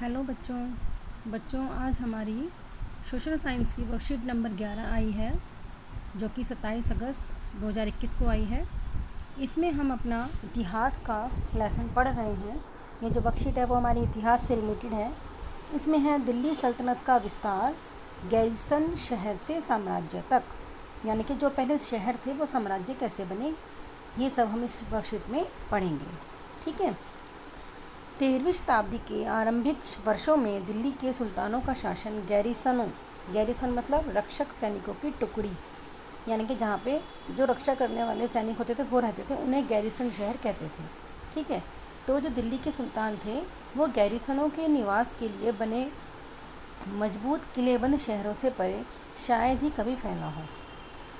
Hello बच्चों आज हमारी सोशल साइंस की वर्कशीट नंबर 11 आई है, जो कि 27 अगस्त 2021 को आई है। इसमें हम अपना इतिहास का लेसन पढ़ रहे हैं। ये जो वर्कशीट है वो हमारी इतिहास से रिलेटेड है। इसमें है दिल्ली सल्तनत का विस्तार गैरिसन शहर से साम्राज्य तक, यानी कि जो पहले शहर थे वो साम्राज्य कैसे बने, ये सब हम इस वर्कशीट में पढ़ेंगे। ठीक है। 13वीं शताब्दी के आरंभिक वर्षों में दिल्ली के सुल्तानों का शासन गैरिसन मतलब रक्षक सैनिकों की टुकड़ी, यानी कि जहाँ पे जो रक्षा करने वाले सैनिक होते थे वो रहते थे, उन्हें गैरिसन शहर कहते थे। ठीक है। तो जो दिल्ली के सुल्तान थे वो गैरिसनों के निवास के लिए बने मजबूत किलेबंद शहरों से परे शायद ही कभी फैला हो।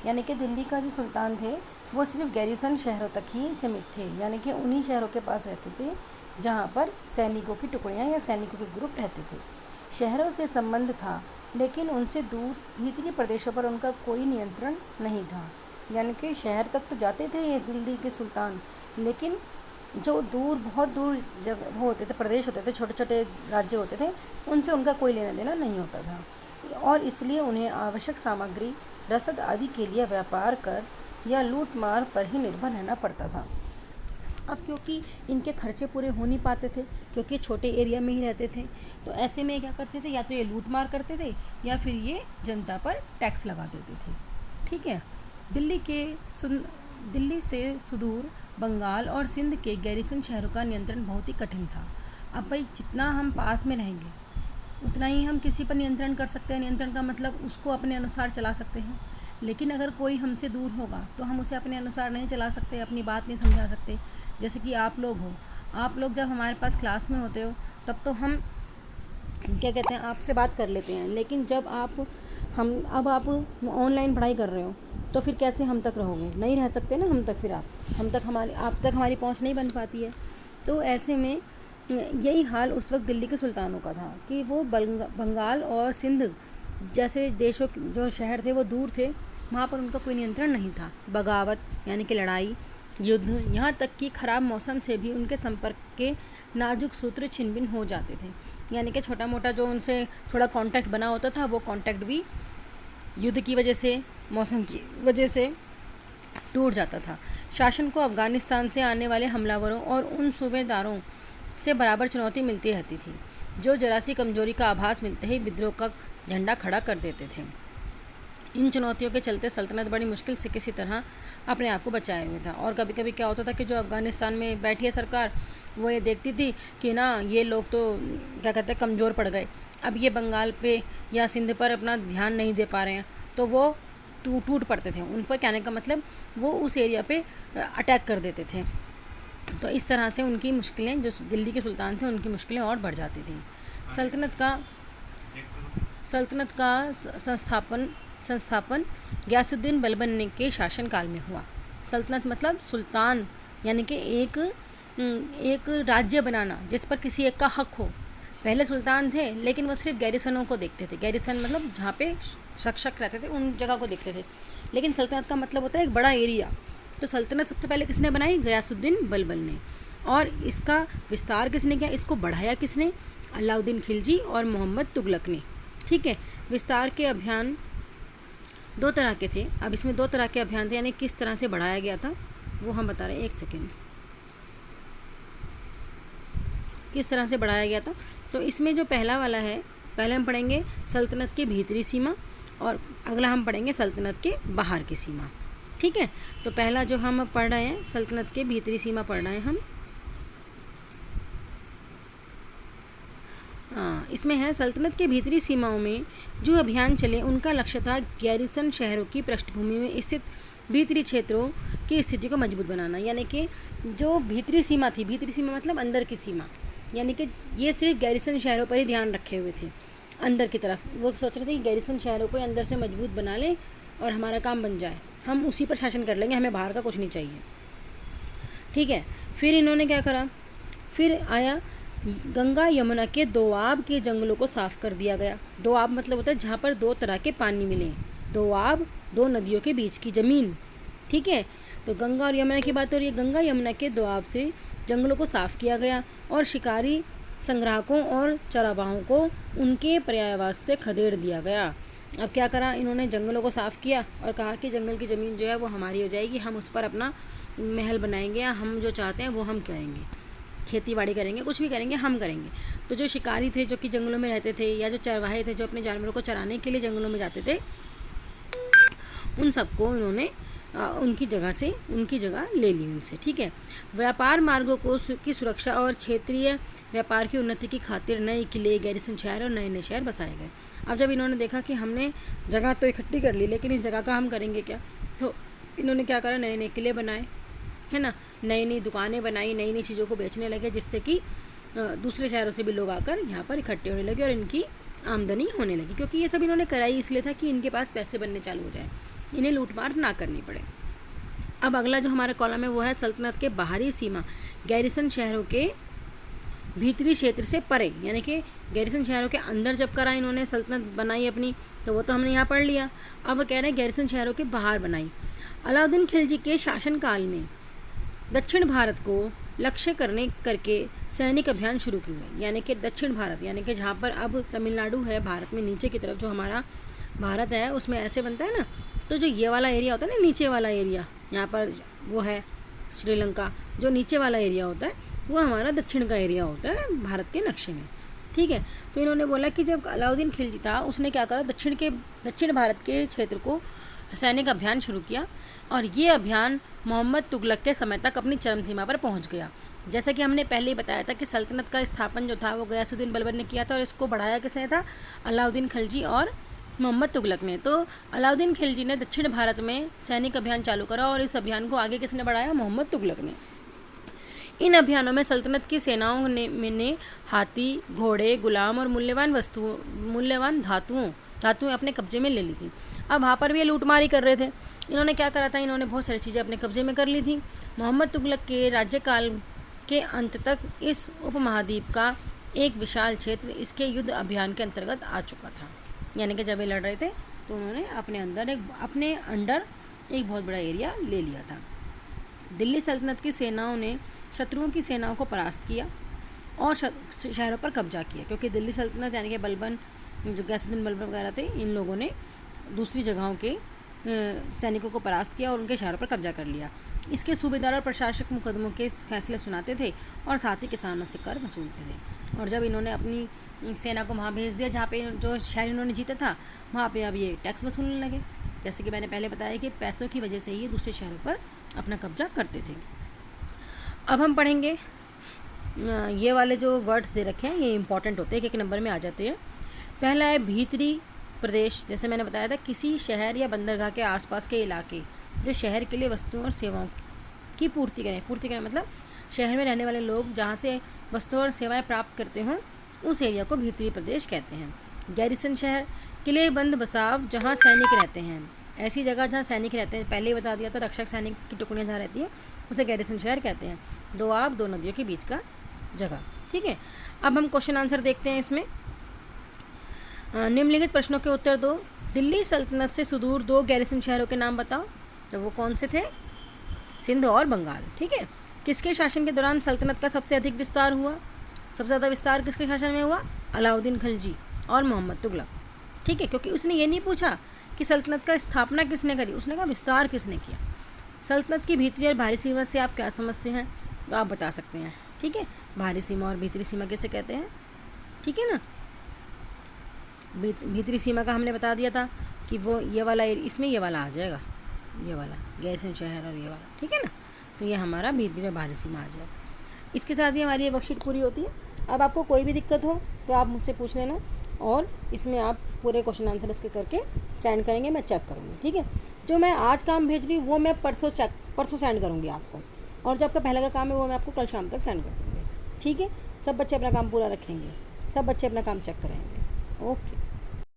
यानी कि दिल्ली का जो सुल्तान थे वो सिर्फ गैरिसन शहरों तक ही सीमित थे, यानी कि उन्हीं शहरों के पास रहते थे जहाँ पर सैनिकों की टुकड़ियाँ या सैनिकों के ग्रुप रहते थे। शहरों से संबंध था, लेकिन उनसे दूर भीतरी प्रदेशों पर उनका कोई नियंत्रण नहीं था। यानी कि शहर तक तो जाते थे ये दिल्ली के सुल्तान, लेकिन जो बहुत दूर जगह वो होते थे, प्रदेश होते थे, छोटे छोटे राज्य होते थे, उनसे उनका कोई लेना देना नहीं होता था, और इसलिए उन्हें आवश्यक सामग्री रसद आदि के लिए व्यापार कर या लूट मार पर ही निर्भर रहना पड़ता था। अब क्योंकि इनके खर्चे पूरे हो नहीं पाते थे, क्योंकि छोटे एरिया में ही रहते थे, तो ऐसे में क्या करते थे, या तो ये लूट मार करते थे या फिर ये जनता पर टैक्स लगा देते थे। ठीक है। दिल्ली से सुदूर बंगाल और सिंध के गैरिसन शहरों का नियंत्रण बहुत ही कठिन था। अब भाई जितना हम पास में रहेंगे उतना ही हम किसी पर नियंत्रण कर सकते हैं। नियंत्रण का मतलब उसको अपने अनुसार चला सकते हैं, लेकिन अगर कोई हमसे दूर होगा तो हम उसे अपने अनुसार नहीं चला सकते, अपनी बात नहीं समझा सकते। जैसे कि आप लोग जब हमारे पास क्लास में होते हो तब तो हम क्या कहते हैं, आपसे बात कर लेते हैं, लेकिन जब आप ऑनलाइन पढ़ाई कर रहे हो तो फिर कैसे हम तक रहोगे, नहीं रह सकते ना हम तक, फिर आप तक हमारी पहुंच नहीं बन पाती है। तो ऐसे में यही हाल उस वक्त दिल्ली के सुल्तानों का था कि वो बंगाल और सिंध जैसे देशों जो शहर थे वो दूर थे, वहाँ पर उनका कोई नियंत्रण नहीं था। बगावत यानी कि लड़ाई, युद्ध, यहाँ तक कि खराब मौसम से भी उनके संपर्क के नाजुक सूत्र छिन-भिन हो जाते थे। यानी कि छोटा मोटा जो उनसे थोड़ा कांटेक्ट बना होता था वो कांटेक्ट भी युद्ध की वजह से, मौसम की वजह से टूट जाता था। शासन को अफ़गानिस्तान से आने वाले हमलावरों और उन सूबेदारों से बराबर चुनौती मिलती रहती थी, जो जरा सी कमजोरी का आभास मिलते ही विद्रोह का झंडा खड़ा कर देते थे। इन चुनौतियों के चलते सल्तनत बड़ी मुश्किल से किसी तरह अपने आप को बचाए हुए था। और कभी कभी क्या होता था कि जो अफ़गानिस्तान में बैठी है सरकार, वो ये देखती थी कि ना ये लोग तो क्या कहते हैं कमज़ोर पड़ गए, अब ये बंगाल पे या सिंध पर अपना ध्यान नहीं दे पा रहे हैं, तो वो टूट पड़ते थे। उन पर कहने का मतलब वो उस एरिया पे अटैक कर देते थे। तो इस तरह से उनकी मुश्किलें, जो दिल्ली के सुल्तान थे, उनकी मुश्किलें और बढ़ जाती थी। सल्तनत का संस्थापन गयासुद्दीन बलबन के शासनकाल में हुआ। सल्तनत मतलब सुल्तान, यानी कि एक राज्य बनाना जिस पर किसी एक का हक हो। पहले सुल्तान थे लेकिन वो सिर्फ गैरिसनों को देखते थे। गैरिसन मतलब जहाँ पे रक्षक रहते थे उन जगह को देखते थे, लेकिन सल्तनत का मतलब होता है एक बड़ा एरिया। तो सल्तनत सबसे पहले किसने बनाई? गयासुद्दीन बलबन ने। और इसका विस्तार किसने किया, इसको बढ़ाया किसने? अलाउद्दीन खिलजी और मोहम्मद तुगलक ने। ठीक है। विस्तार के अभियान दो तरह के थे। अब इसमें दो तरह के अभियान थे, यानी किस तरह से बढ़ाया गया था वो हम बता रहे हैं। एक सेकेंड, किस तरह से बढ़ाया गया था। तो इसमें जो पहला वाला है, पहले हम पढ़ेंगे सल्तनत की भीतरी सीमा, और अगला हम पढ़ेंगे सल्तनत के बाहर की सीमा। ठीक है। तो पहला जो हम पढ़ रहे हैं सल्तनत के भीतरी सीमा पढ़ रहे हैं हम। इसमें है सल्तनत के भीतरी सीमाओं में जो अभियान चले उनका लक्ष्य था गैरिसन शहरों की पृष्ठभूमि में स्थित भीतरी क्षेत्रों की स्थिति को मजबूत बनाना। यानी कि जो भीतरी सीमा थी, भीतरी सीमा मतलब अंदर की सीमा, यानी कि ये सिर्फ गैरिसन शहरों पर ही ध्यान रखे हुए थे। अंदर की तरफ वो सोच रहे थे कि गैरिसन शहरों को अंदर से मजबूत बना लें और हमारा काम बन जाए, हम उसी पर शासन कर लेंगे, हमें बाहर का कुछ नहीं चाहिए। ठीक है। फिर इन्होंने क्या करा, फिर आया गंगा यमुना के दोआब के जंगलों को साफ कर दिया गया। दोआब मतलब होता है जहाँ पर दो तरह के पानी मिले। दोआब दो नदियों के बीच की ज़मीन। ठीक है। तो गंगा और यमुना की बात हो रही है। गंगा यमुना के दोआब से जंगलों को साफ किया गया और शिकारी संग्राहकों और चरागाहों को उनके पर्यायवास से खदेड़ दिया गया। अब क्या करा इन्होंने, जंगलों को साफ़ किया और कहा कि जंगल की ज़मीन जो है वो हमारी हो जाएगी, हम उस पर अपना महल बनाएंगे या हम जो चाहते हैं वो हम करेंगे, खेती बाड़ी करेंगे, कुछ भी करेंगे हम करेंगे। तो जो शिकारी थे जो कि जंगलों में रहते थे, या जो चरवाहे थे जो अपने जानवरों को चराने के लिए जंगलों में जाते थे, उन सबको इन्होंने उनकी जगह ले ली उनसे। ठीक है। व्यापार मार्गों की सुरक्षा और क्षेत्रीय व्यापार की उन्नति की खातिर नए किले, गैरिसन शहर और नए नए शहर बसाए गए। अब जब इन्होंने देखा कि हमने जगह तो इकट्ठी कर ली, लेकिन इस जगह का हम करेंगे क्या, तो इन्होंने क्या करा, नए नए किले बनाए, है ना, नई नई दुकानें बनाई, नई नई चीज़ों को बेचने लगे, जिससे कि दूसरे शहरों से भी लोग आकर यहाँ पर इकट्ठे होने लगे और इनकी आमदनी होने लगी। क्योंकि ये सब इन्होंने कराई इसलिए था कि इनके पास पैसे बनने चालू हो जाए, इन्हें लूटमार ना करनी पड़े। अब अगला जो हमारा कॉलम है वो है सल्तनत के बाहरी सीमा, गैरिसन शहरों के भीतरी क्षेत्र से परे, यानी कि गैरिसन शहरों के अंदर जब करा इन्होंने सल्तनत बनाई अपनी, तो वो तो हमने यहाँ पढ़ लिया। अब वो कह रहे हैं गैरिसन शहरों के बाहर बनाई। अलाउद्दीन खिलजी के शासनकाल में दक्षिण भारत को लक्ष्य करके सैनिक अभियान शुरू किए हुए, यानी कि दक्षिण भारत, यानी कि जहाँ पर अब तमिलनाडु है भारत में नीचे की तरफ, जो हमारा भारत है उसमें ऐसे बनता है ना, तो जो ये वाला एरिया होता है ना, नीचे वाला एरिया, यहाँ पर वो है श्रीलंका, जो नीचे वाला एरिया होता है वो हमारा दक्षिण का एरिया होता है भारत के नक्शे में। ठीक है। तो इन्होंने बोला कि जब अलाउद्दीन खिलजी था उसने क्या करा, दक्षिण भारत के क्षेत्र को सैनिक अभियान शुरू किया, और ये अभियान मोहम्मद तुगलक के समय तक अपनी चरम सीमा पर पहुंच गया। जैसा कि हमने पहले ही बताया था कि सल्तनत का स्थापन जो था वो गयासुद्दीन बलबन ने किया था, और इसको बढ़ाया किसने था, अलाउद्दीन खिलजी और मोहम्मद तुगलक ने। तो अलाउद्दीन खिलजी ने दक्षिण भारत में सैनिक अभियान चालू करा, और इस अभियान को आगे किसने बढ़ाया, मोहम्मद तुगलक ने। इन अभियानों में सल्तनत की सेनाओं ने हाथी, घोड़े, गुलाम और मूल्यवान धातुएं अपने कब्जे में ले ली थी। अब वहाँ पर भी ये लूटमारी कर रहे थे। इन्होंने क्या करा था, इन्होंने बहुत सारी चीज़ें अपने कब्जे में कर ली थी। मोहम्मद तुगलक के राज्यकाल के अंत तक इस उपमहाद्वीप का एक विशाल क्षेत्र इसके युद्ध अभियान के अंतर्गत आ चुका था। यानी कि जब ये लड़ रहे थे तो उन्होंने अपने अंडर एक बहुत बड़ा एरिया ले लिया था। दिल्ली सल्तनत की सेनाओं ने शत्रुओं की सेनाओं को परास्त किया और शहरों पर कब्जा किया, क्योंकि दिल्ली सल्तनत यानी कि बलबन, जो गयासुद्दीन बलबन वगैरह थे, इन लोगों ने दूसरी जगहों के सैनिकों को परास्त किया और उनके शहरों पर कब्जा कर लिया। इसके सूबेदार और प्रशासक मुकदमों के फैसले सुनाते थे और साथ ही किसानों से कर वसूलते थे। और जब इन्होंने अपनी सेना को वहाँ भेज दिया जहाँ पे जो शहर इन्होंने जीता था, वहाँ पे अब ये टैक्स वसूलने लगे। जैसे कि मैंने पहले बताया कि पैसों की वजह से ही दूसरे शहरों पर अपना कब्जा करते थे। अब हम पढ़ेंगे ये वाले जो वर्ड्स दे रखे हैं, ये इंपॉर्टेंट होते हैं, एक नंबर में आ जाते हैं। पहला है भीतरी प्रदेश। जैसे मैंने बताया था, किसी शहर या बंदरगाह के आसपास के इलाके जो शहर के लिए वस्तुओं और सेवाओं की पूर्ति करें मतलब शहर में रहने वाले लोग जहाँ से वस्तुओं और सेवाएं प्राप्त करते हों, उस एरिया को भीतरी प्रदेश कहते हैं। गैरिसन शहर, किले बंद बसाव जहाँ सैनिक रहते हैं, ऐसी जगह जहाँ सैनिक रहते हैं। पहले ही बता दिया था, रक्षक सैनिक की टुकड़ियाँ जहाँ रहती हैं उसे गैरिसन शहर कहते हैं। दो नदियों के बीच का जगह। ठीक है। अब हम क्वेश्चन आंसर देखते हैं इसमें। निम्नलिखित प्रश्नों के उत्तर दो। दिल्ली सल्तनत से सुदूर दो गैरिसन शहरों के नाम बताओ। तो वो कौन से थे? सिंध और बंगाल। ठीक है। किसके शासन के दौरान सल्तनत का सबसे अधिक विस्तार हुआ? सबसे ज़्यादा विस्तार किसके शासन में हुआ? अलाउद्दीन खिलजी और मोहम्मद तुगलक। ठीक है, क्योंकि उसने ये नहीं पूछा कि सल्तनत का स्थापना किसने करी, उसने कहा विस्तार किसने किया। सल्तनत की भीतरी और बाहरी सीमा से आप क्या समझते हैं, तो आप बता सकते हैं। ठीक है, बाहरी सीमा और भीतरी सीमा किसे कहते हैं? ठीक है ना। भीतरी सीमा का हमने बता दिया था कि वो ये वाला, इसमें ये वाला आ जाएगा, ये वाला गैरिसन शहर और ये वाला। ठीक है ना, तो ये हमारा भीतरी और बाहरी सीमा आ जाएगा। इसके साथ ही हमारी ये वर्कशीट पूरी होती है। अब आपको कोई भी दिक्कत हो तो आप मुझसे पूछ लेना, और इसमें आप पूरे क्वेश्चन आंसर इसके करके सेंड करेंगे, मैं चेक करूँगी। ठीक है, जो मैं आज काम भेज रही हूँ वो मैं परसों सेंड करूँगी आपको, और जो आपका पहले का काम है वो मैं आपको कल शाम तक सेंड कर दूँगी। ठीक है, सब बच्चे अपना काम पूरा रखेंगे, सब बच्चे अपना काम चेक करेंगे। ओके।